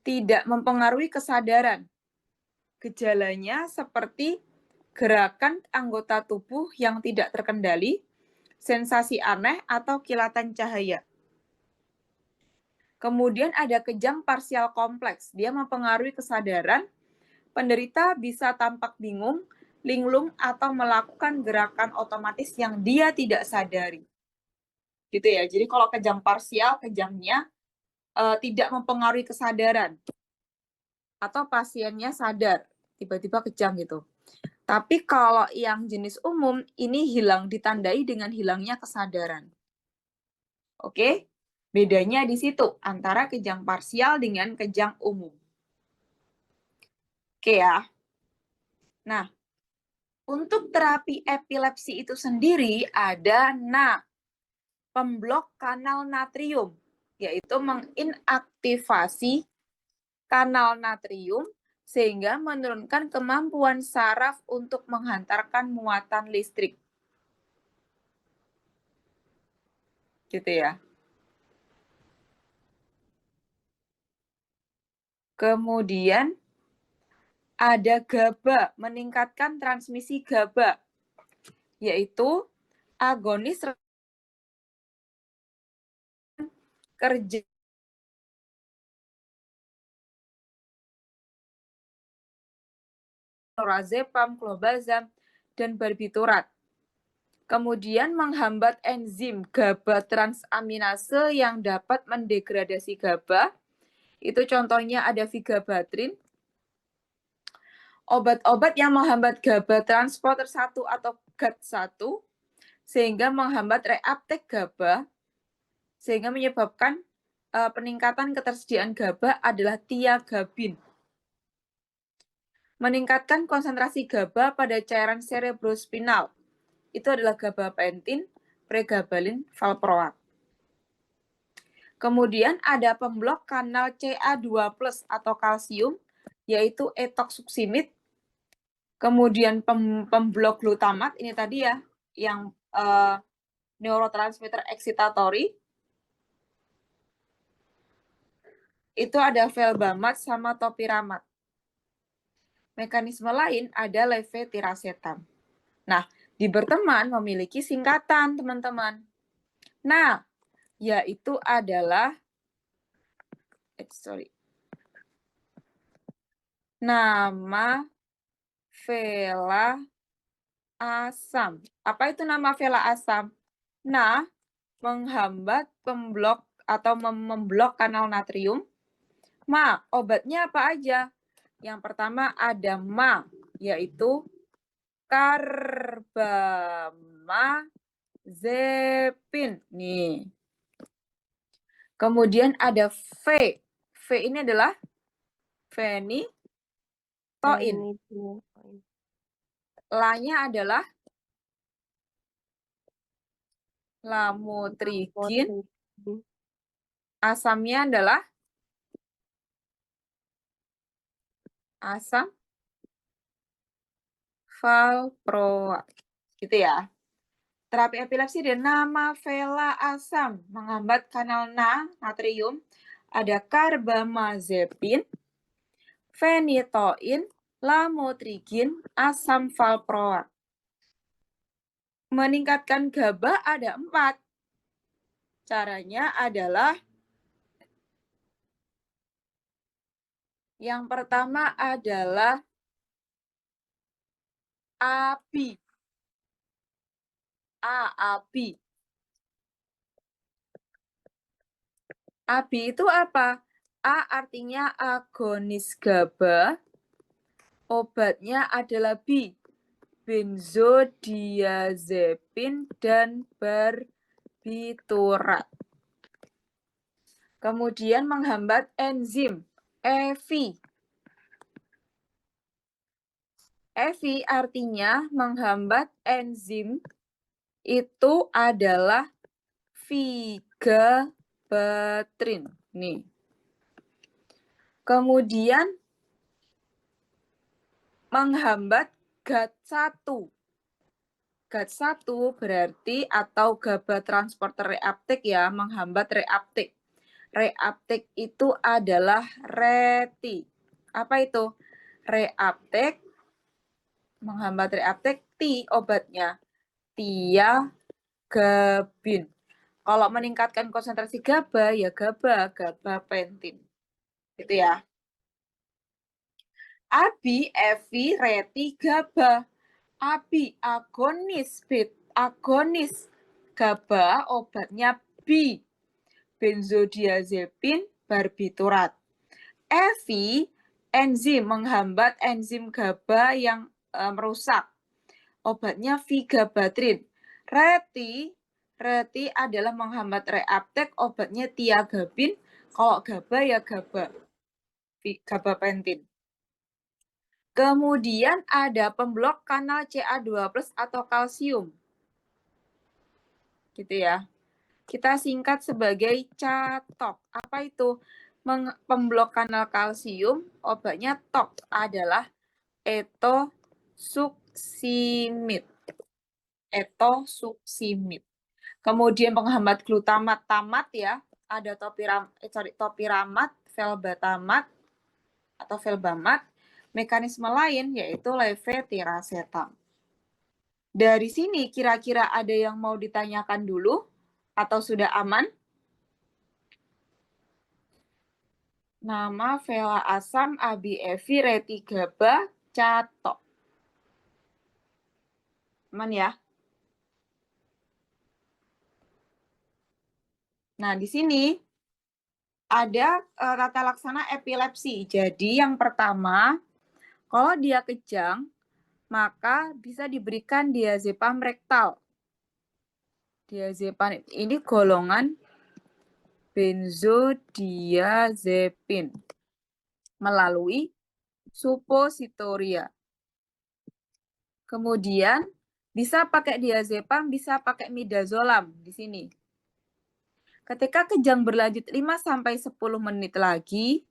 tidak mempengaruhi kesadaran. Gejalanya seperti gerakan anggota tubuh yang tidak terkendali, sensasi aneh, atau kilatan cahaya. Kemudian ada kejang parsial kompleks. Dia mempengaruhi kesadaran. Penderita bisa tampak bingung, linglung, atau melakukan gerakan otomatis yang dia tidak sadari. Gitu ya. Jadi kalau kejang parsial, kejangnya tidak mempengaruhi kesadaran. Atau pasiennya sadar, tiba-tiba kejang gitu. Tapi kalau yang jenis umum, ini hilang, ditandai dengan hilangnya kesadaran. Oke? Bedanya di situ, antara kejang parsial dengan kejang umum. Oke ya. Nah, untuk terapi epilepsi itu sendiri ada pemblok kanal natrium, yaitu menginaktivasi kanal natrium sehingga menurunkan kemampuan saraf untuk menghantarkan muatan listrik. Gitu ya. Kemudian ada GABA, meningkatkan transmisi GABA, yaitu agonis kerja lorazepam, clobazam, dan barbiturat. Kemudian menghambat enzim GABA transaminase yang dapat mendegradasi GABA. Itu contohnya ada vigabatrin. Obat-obat yang menghambat GABA transporter 1 atau GAT1 sehingga menghambat reuptake GABA sehingga menyebabkan peningkatan ketersediaan GABA adalah tiagabin. Meningkatkan konsentrasi GABA pada cairan cerebrospinal. Itu adalah gabapentin, pregabalin, valproat. Kemudian ada pemblok kanal Ca2+ atau kalsium, yaitu etoxsuccinate. Kemudian pemblok glutamat, ini tadi ya, yang neurotransmitter excitatory. Itu ada felbamat sama topiramat. Mekanisme lain ada levetiracetam. Nah, di berteman memiliki singkatan, teman-teman. Nah, yaitu adalah nama vela asam. Apa itu nama vela asam? Nah, menghambat pemblok atau memblok kanal natrium. Obatnya apa aja? Yang pertama ada yaitu karbamazepin. Nih. Kemudian ada V. V ini adalah phenytoin. La-nya adalah lamotrigin. Asamnya adalah asam valproat. Gitu ya. Terapi epilepsi dan nama vela asam menghambat kanal natrium. Ada karbamazepin, phenytoin, lamotrigin, asam valproat. Meningkatkan GABA ada 4. Caranya adalah yang pertama adalah ABI. ABI. ABI itu apa? A artinya agonis GABA. Obatnya adalah B. Benzodiazepin dan barbiturat. Kemudian menghambat enzim EVI. EVI artinya menghambat enzim itu adalah vigabatrin. Nih. Kemudian menghambat GAT1. GAT1 berarti atau GABA transporter reuptake ya, menghambat reuptake. Reuptake itu adalah reti. Apa itu? Reuptake, menghambat reuptake, obatnya tiagabin. Kalau meningkatkan konsentrasi GABA, ya gabapentin. Gitu ya. Abi, Evi, Reti, GABA. Abi, agonis, agonis. GABA, obatnya B. Benzodiazepin, barbiturat. Evi, enzim, menghambat enzim GABA yang merusak. Obatnya vigabatrin. Reti adalah menghambat reuptake, obatnya tiagabin. Kalau GABA ya gabapentin. Kemudian ada pemblok kanal Ca2+ atau kalsium. Gitu ya. Kita singkat sebagai CATOK. Apa itu? Pemblok kanal kalsium, obatnya TOK adalah etosuksimid. Etosuksimid. Kemudian penghambat glutamat tamat ya, ada topiramat, felbatamat atau felbamat. Mekanisme lain yaitu levetiracetam. Dari sini kira-kira ada yang mau ditanyakan dulu atau sudah aman? Nama, Vela asam, Abi Evi, Reti GABA, CATOK. Aman ya? Nah, di sini ada tata laksana epilepsi. Jadi yang pertama, kalau dia kejang, maka bisa diberikan diazepam rektal. Diazepam ini golongan benzodiazepin melalui supositoria. Kemudian bisa pakai diazepam, bisa pakai midazolam di sini. Ketika kejang berlanjut 5-10 menit lagi,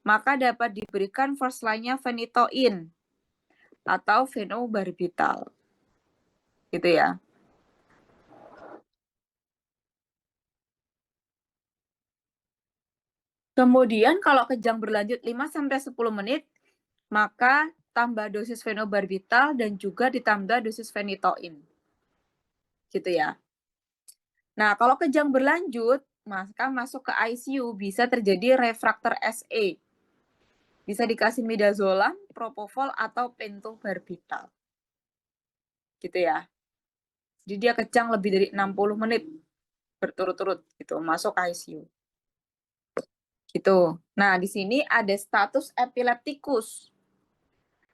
maka dapat diberikan first line-nya phenytoin atau phenobarbital. Gitu ya. Kemudian kalau kejang berlanjut 5-10 menit, maka tambah dosis phenobarbital dan juga ditambah dosis phenytoin. Gitu ya. Nah, kalau kejang berlanjut, maka masuk ke ICU bisa terjadi refraktor SE. Bisa dikasih midazolam, propofol, atau pentobarbital. Gitu ya. Jadi dia kejang lebih dari 60 menit berturut-turut gitu, masuk ICU. Gitu. Nah, di sini ada status epileptikus.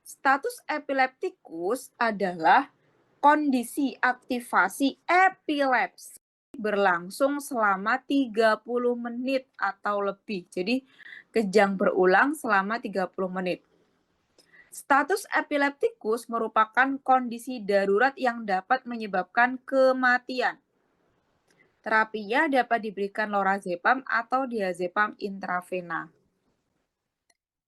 Status epileptikus adalah kondisi aktivasi epilepsi berlangsung selama 30 menit atau lebih. Jadi kejang berulang selama 30 menit. Status epileptikus merupakan kondisi darurat yang dapat menyebabkan kematian. Terapinya dapat diberikan lorazepam atau diazepam intravena.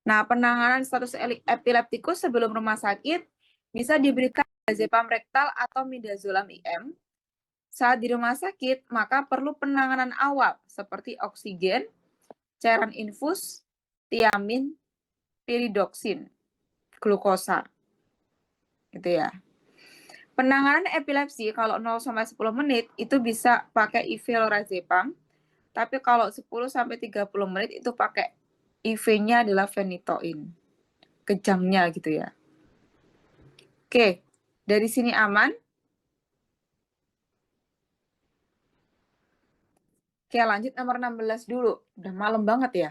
Nah, penanganan status epileptikus sebelum rumah sakit bisa diberikan diazepam rektal atau midazolam IM. Saat di rumah sakit, maka perlu penanganan awal seperti oksigen, cairan infus, tiamin, piridoksin, glukosa. Gitu ya. Penanganan epilepsi kalau 0-10 menit itu bisa pakai IV lorazepam, tapi kalau 10-30 menit itu pakai IV-nya adalah phenytoin. Kejangnya gitu ya. Oke, dari sini aman? Oke, lanjut nomor 16 dulu. Udah malam banget ya.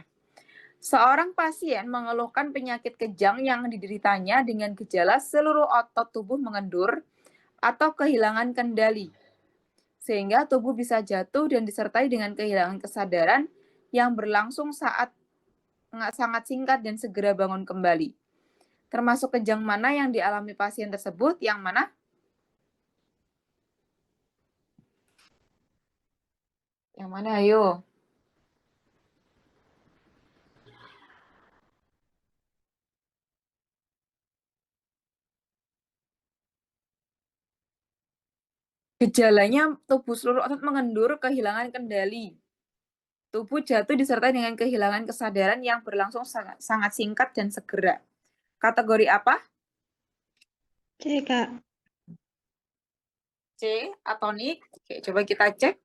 Seorang pasien mengeluhkan penyakit kejang yang dideritanya dengan gejala seluruh otot tubuh mengendur atau kehilangan kendali, sehingga tubuh bisa jatuh dan disertai dengan kehilangan kesadaran yang berlangsung sangat singkat dan segera bangun kembali. Termasuk kejang mana yang dialami pasien tersebut? Yang mana? Yang mana, ayo? Gejalanya tubuh seluruh otot mengendur, kehilangan kendali. Tubuh jatuh disertai dengan kehilangan kesadaran yang berlangsung sangat singkat dan segera. Kategori apa? C, Kak. C, atonik. Oke, coba kita cek.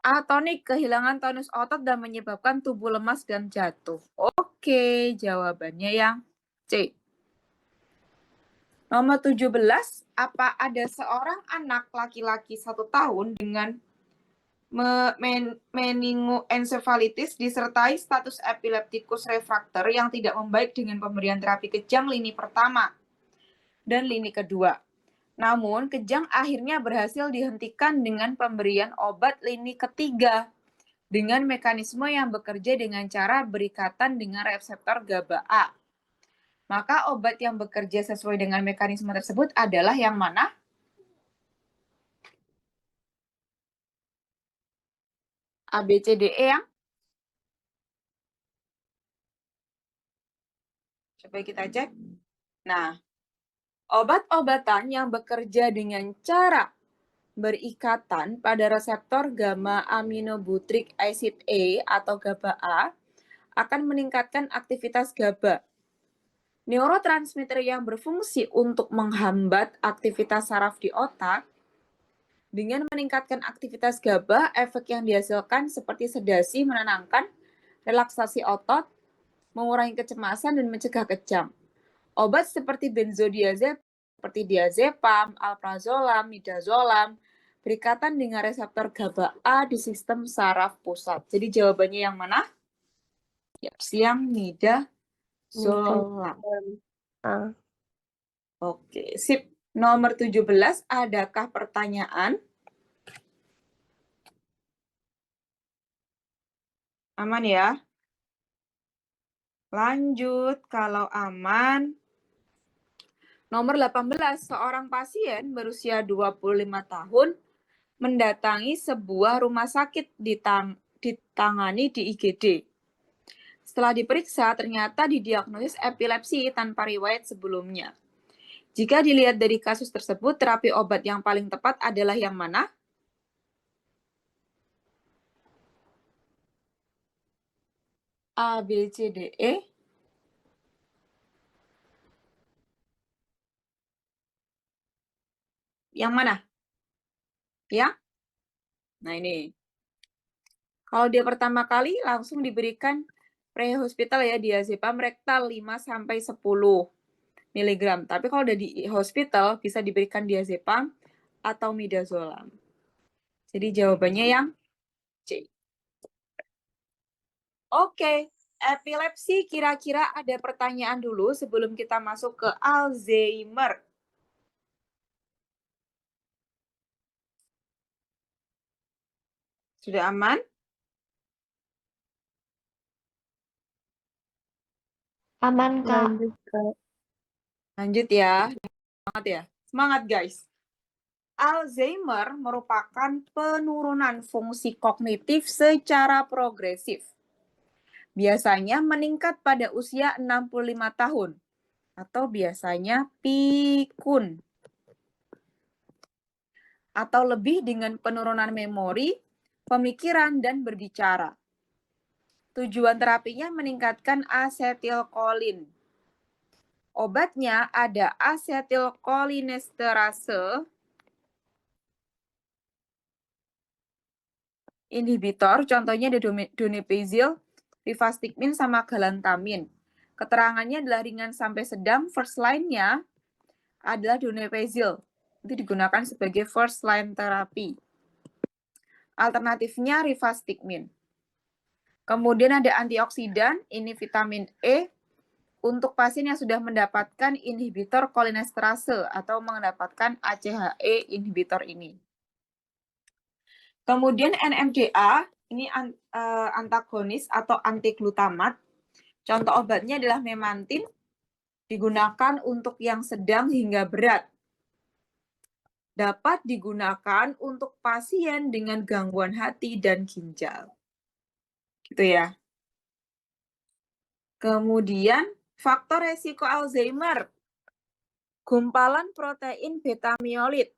Atonik, kehilangan tonus otot dan menyebabkan tubuh lemas dan jatuh. Oke, jawabannya yang C. Nomor 17, apa ada seorang anak laki-laki 1 tahun dengan meningoencephalitis disertai status epileptikus refraktor yang tidak membaik dengan pemberian terapi kejang lini pertama dan lini kedua. Namun, kejang akhirnya berhasil dihentikan dengan pemberian obat lini ketiga dengan mekanisme yang bekerja dengan cara berikatan dengan reseptor GABA A. Maka obat yang bekerja sesuai dengan mekanisme tersebut adalah yang mana? A, B, C, D, E yang? Coba kita cek. Nah, obat-obatan yang bekerja dengan cara berikatan pada reseptor gamma aminobutyric acid A atau GABA A akan meningkatkan aktivitas GABA. Neurotransmitter yang berfungsi untuk menghambat aktivitas saraf di otak. Dengan meningkatkan aktivitas GABA, efek yang dihasilkan seperti sedasi, menenangkan, relaksasi otot, mengurangi kecemasan, dan mencegah kejang. Obat seperti benzodiazepam, seperti diazepam, alprazolam, midazolam, berikatan dengan reseptor GABA A di sistem saraf pusat. Jadi jawabannya yang mana? Yang midazolam. A. Oke, sip. Nomor 17, adakah pertanyaan? Aman ya? Lanjut, kalau aman. Nomor 18, seorang pasien berusia 25 tahun mendatangi sebuah rumah sakit ditangani di IGD. Setelah diperiksa, ternyata didiagnosis epilepsi tanpa riwayat sebelumnya. Jika dilihat dari kasus tersebut, terapi obat yang paling tepat adalah yang mana? A, B, C, D, E. Yang mana? Ya? Nah ini. Kalau dia pertama kali langsung diberikan pre-hospital ya, diazepam rektal 5-10 mg. Tapi kalau udah di hospital bisa diberikan diazepam atau midazolam. Jadi jawabannya yang C. Oke, epilepsi kira-kira ada pertanyaan dulu sebelum kita masuk ke Alzheimer. Sudah aman? Aman, Kak. Lanjut, Kak. Lanjut ya. Semangat ya. Semangat guys. Alzheimer merupakan penurunan fungsi kognitif secara progresif. Biasanya meningkat pada usia 65 tahun atau biasanya pikun. Atau lebih dengan penurunan memori, pemikiran, dan berbicara. Tujuan terapinya meningkatkan asetilkolin. Obatnya ada asetilkolinesterase inhibitor, contohnya ada donepezil, rivastigmine, sama galantamin. Keterangannya adalah ringan sampai sedang, first line-nya adalah donepezil. Itu digunakan sebagai first line terapi. Alternatifnya rivastigmine. Kemudian ada antioksidan, ini vitamin E, untuk pasien yang sudah mendapatkan inhibitor kolinesterase atau mendapatkan ACHE inhibitor ini. Kemudian NMDA, ini antagonis atau antiglutamat. Contoh obatnya adalah memantin, digunakan untuk yang sedang hingga berat. Dapat digunakan untuk pasien dengan gangguan hati dan ginjal. Gitu ya. Kemudian, faktor resiko Alzheimer. Gumpalan protein beta myeloid.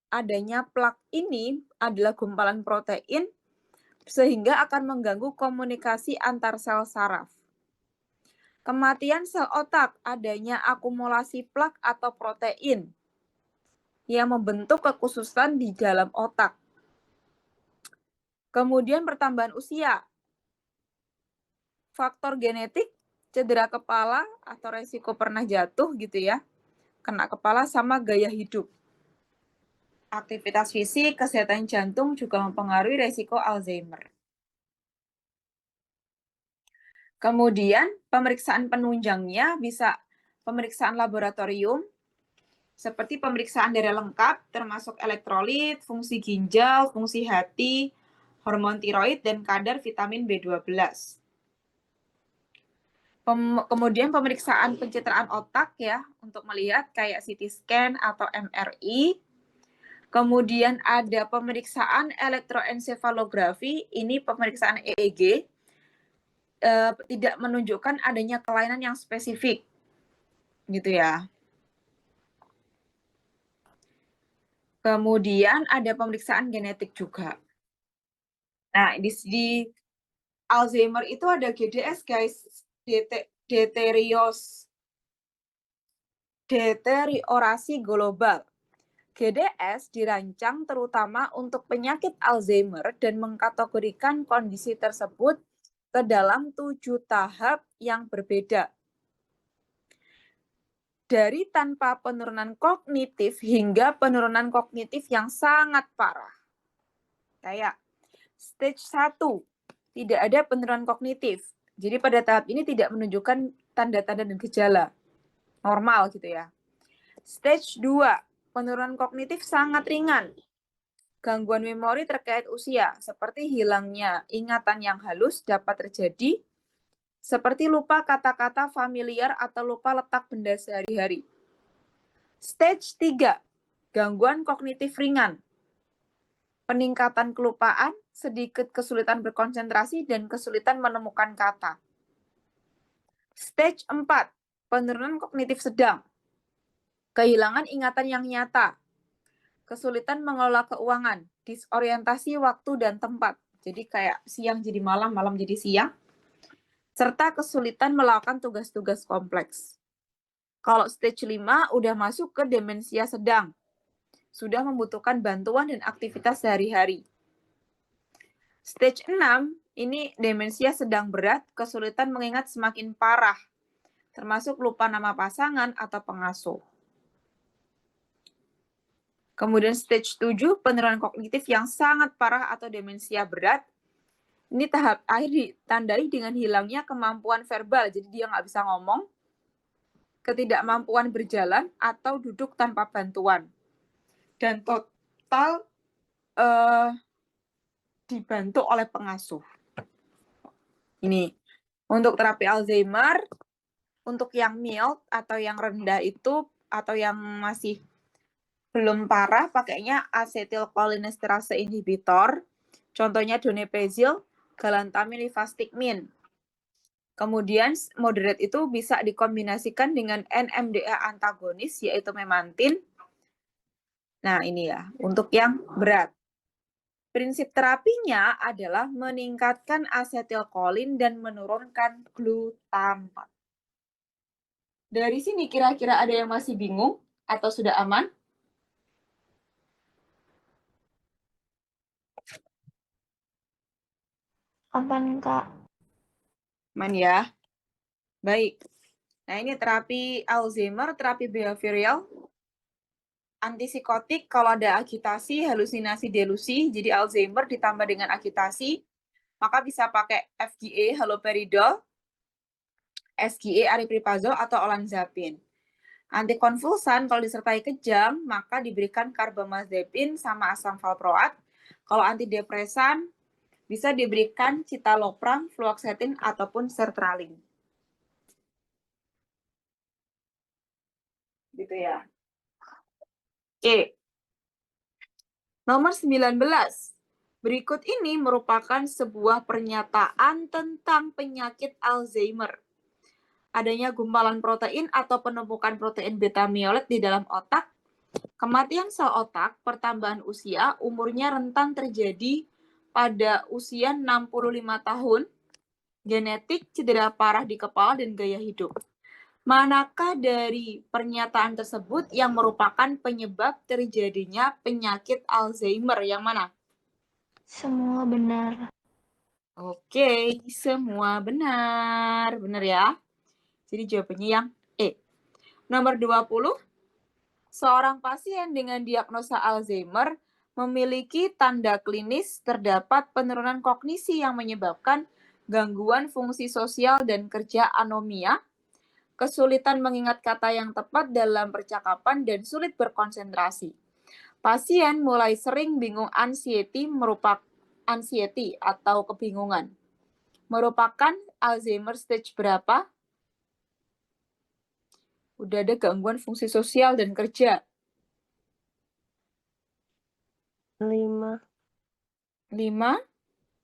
Adanya plak ini adalah gumpalan protein sehingga akan mengganggu komunikasi antar sel saraf. Kematian sel otak, adanya akumulasi plak atau protein yang membentuk kekhususan di dalam otak. Kemudian pertambahan usia, faktor genetik, cedera kepala atau resiko pernah jatuh gitu ya, kena kepala sama gaya hidup. Aktivitas fisik, kesehatan jantung juga mempengaruhi resiko Alzheimer. Kemudian pemeriksaan penunjangnya bisa pemeriksaan laboratorium, seperti pemeriksaan darah lengkap, termasuk elektrolit, fungsi ginjal, fungsi hati, hormon tiroid, dan kadar vitamin B12. Kemudian pemeriksaan pencitraan otak ya, untuk melihat kayak CT scan atau MRI. Kemudian ada pemeriksaan elektroensefalografi, ini pemeriksaan EEG, tidak menunjukkan adanya kelainan yang spesifik, gitu ya. Kemudian ada pemeriksaan genetik juga. Nah, di Alzheimer itu ada GDS, guys. Deteriorasi global. GDS dirancang terutama untuk penyakit Alzheimer dan mengkategorikan kondisi tersebut ke dalam 7 tahap yang berbeda. Dari tanpa penurunan kognitif hingga penurunan kognitif yang sangat parah. Kayak stage 1, tidak ada penurunan kognitif. Jadi pada tahap ini tidak menunjukkan tanda-tanda dan gejala. Normal gitu ya. Stage 2, penurunan kognitif sangat ringan. Gangguan memori terkait usia, seperti hilangnya ingatan yang halus dapat terjadi, seperti lupa kata-kata familiar atau lupa letak benda sehari-hari. Stage 3, gangguan kognitif ringan. Peningkatan kelupaan, sedikit kesulitan berkonsentrasi, dan kesulitan menemukan kata. Stage 4, penurunan kognitif sedang. Kehilangan ingatan yang nyata. Kesulitan mengelola keuangan, disorientasi waktu dan tempat. Jadi kayak siang jadi malam, malam jadi siang. Serta kesulitan melakukan tugas-tugas kompleks. Kalau stage 5 udah masuk ke demensia sedang. Sudah membutuhkan bantuan dan aktivitas sehari-hari. Stage 6, ini demensia sedang berat, kesulitan mengingat semakin parah, termasuk lupa nama pasangan atau pengasuh. Kemudian stage 7, penurunan kognitif yang sangat parah atau demensia berat. Ini tahap akhir ditandai dengan hilangnya kemampuan verbal, jadi dia nggak bisa ngomong, ketidakmampuan berjalan, atau duduk tanpa bantuan. Dan total dibantu oleh pengasuh. Ini untuk terapi Alzheimer, untuk yang mild atau yang rendah itu, atau yang masih belum parah, pakainya asetilcholinesterase inhibitor, contohnya donepezil, galantamine, rivastigmine. Kemudian moderate itu bisa dikombinasikan dengan NMDA antagonis, yaitu memantin. Nah ini ya, untuk yang berat. Prinsip terapinya adalah meningkatkan asetilkolin dan menurunkan glutamat. Dari sini kira-kira ada yang masih bingung atau sudah aman? Aman, Kak. Aman ya? Baik. Nah ini terapi Alzheimer, terapi behavioral. Antipsikotik kalau ada agitasi, halusinasi, delusi. Jadi Alzheimer ditambah dengan agitasi, maka bisa pakai FGA, haloperidol, SGA, aripiprazol, atau olanzapine. Antikonvulsan kalau disertai kejang, maka diberikan karbamazepin sama asam valproat. Kalau antidepresan, bisa diberikan citalopram, fluoxetine, ataupun sertraline. Gitu ya. Oke. Nomor 19. Berikut ini merupakan sebuah pernyataan tentang penyakit Alzheimer. Adanya gumpalan protein atau penumpukan protein beta mieloid di dalam otak, kematian sel otak, pertambahan usia, umurnya rentan terjadi pada usia 65 tahun, genetik, cedera parah di kepala, dan gaya hidup. Manakah dari pernyataan tersebut yang merupakan penyebab terjadinya penyakit Alzheimer? Yang mana? Semua benar. Oke, semua benar. Benar ya? Jadi jawabannya yang E. Nomor 20, seorang pasien dengan diagnosa Alzheimer memiliki tanda klinis terdapat penurunan kognisi yang menyebabkan gangguan fungsi sosial dan kerja anomia, kesulitan mengingat kata yang tepat dalam percakapan, dan sulit berkonsentrasi. Pasien mulai sering bingung anxiety atau kebingungan. Merupakan Alzheimer stage berapa? Udah ada gangguan fungsi sosial dan kerja. 5. 5.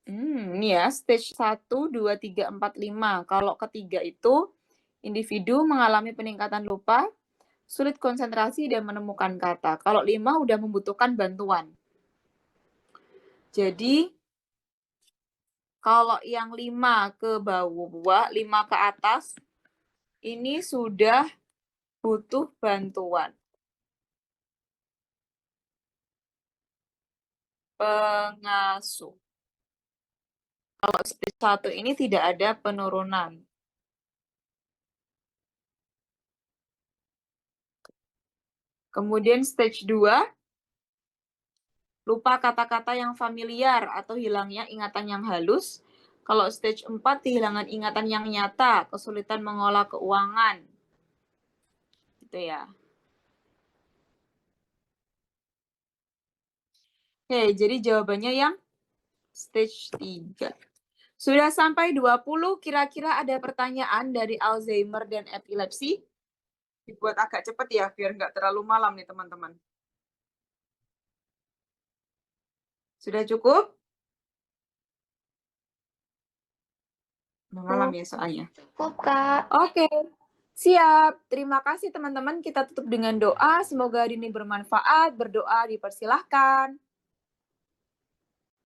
Ini ya, stage 1, 2, 3, 4, 5. Kalau ketiga itu, individu mengalami peningkatan lupa, sulit konsentrasi, dan menemukan kata. Kalau 5 udah membutuhkan bantuan. Jadi, kalau yang 5 ke bawah, 5 ke atas, ini sudah butuh bantuan. Pengasuh. Kalau stage 1 ini tidak ada penurunan. Kemudian stage 2, lupa kata-kata yang familiar atau hilangnya ingatan yang halus. Kalau stage 4, kehilangan ingatan yang nyata, kesulitan mengolah keuangan. Gitu ya. Oke, jadi jawabannya yang stage 3. Sudah sampai 20, kira-kira ada pertanyaan dari Alzheimer dan epilepsi? Dibuat agak cepat ya, biar nggak terlalu malam nih teman-teman. Sudah cukup? Udah malam ya soalnya. Cukup, Kak. Oke, siap. Terima kasih teman-teman. Kita tutup dengan doa. Semoga hari ini bermanfaat. Berdoa dipersilahkan.